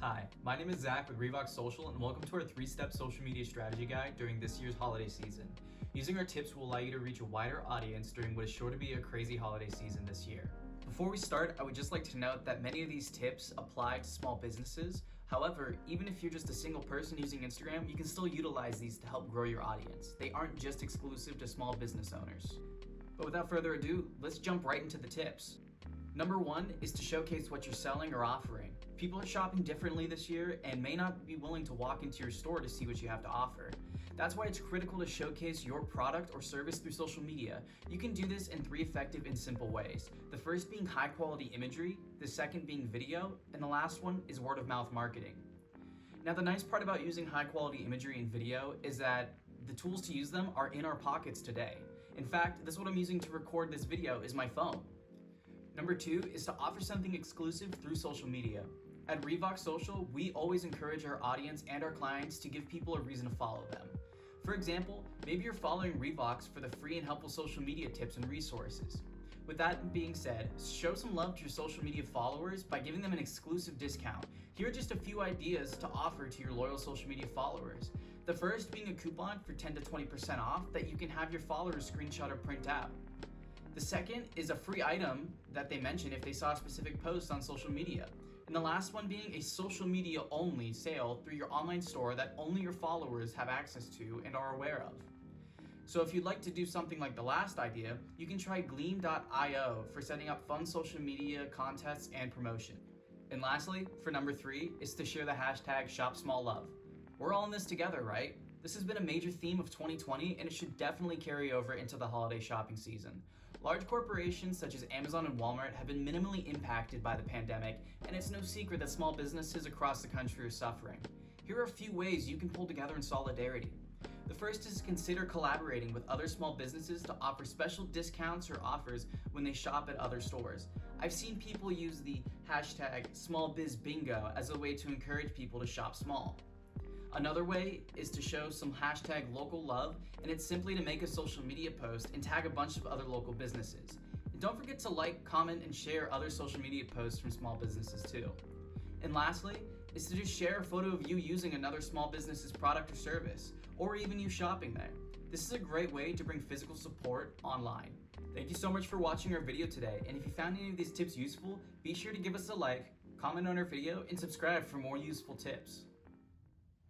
Hi, my name is Zach with Revox Social, and welcome to our 3-step social media strategy guide during this year's holiday season. Using our tips will allow you to reach a wider audience during what is sure to be a crazy holiday season this year. Before we start, I would just like to note that many of these tips apply to small businesses. However, even if you're just a single person using Instagram, you can still utilize these to help grow your audience. They aren't just exclusive to small business owners. But without further ado, let's jump right into the tips. Number 1 is to showcase what you're selling or offering. People are shopping differently this year and may not be willing to walk into your store to see what you have to offer. That's why it's critical to showcase your product or service through social media. You can do this in 3 effective and simple ways. The first being high quality imagery, the second being video, and the last one is word of mouth marketing. Now, the nice part about using high quality imagery and video is that the tools to use them are in our pockets today. In fact, this is what I'm using to record this video is my phone. Number 2 is to offer something exclusive through social media. At Revox Social, we always encourage our audience and our clients to give people a reason to follow them. For example, maybe you're following Revox for the free and helpful social media tips and resources. With that being said, show some love to your social media followers by giving them an exclusive discount. Here are just a few ideas to offer to your loyal social media followers. The first being a coupon for 10 to 20% off that you can have your followers screenshot or print out. The second is a free item that they mention if they saw a specific post on social media. And the last one being a social media only sale through your online store that only your followers have access to and are aware of. So if you'd like to do something like the last idea, you can try Gleam.io for setting up fun social media contests and promotion. And lastly, for number 3, is to share the hashtag #ShopSmallLove. We're all in this together, right? This has been a major theme of 2020, and it should definitely carry over into the holiday shopping season. Large corporations such as Amazon and Walmart have been minimally impacted by the pandemic, and it's no secret that small businesses across the country are suffering. Here are a few ways you can pull together in solidarity. The first is to consider collaborating with other small businesses to offer special discounts or offers when they shop at other stores. I've seen people use the hashtag #SmallBizBingo as a way to encourage people to shop small. Another way is to show some hashtag local love, and it's simply to make a social media post and tag a bunch of other local businesses. And don't forget to like, comment, and share other social media posts from small businesses too. And lastly, is to just share a photo of you using another small business's product or service, or even you shopping there. This is a great way to bring physical support online. Thank you so much for watching our video today, and if you found any of these tips useful, be sure to give us a like, comment on our video, and subscribe for more useful tips.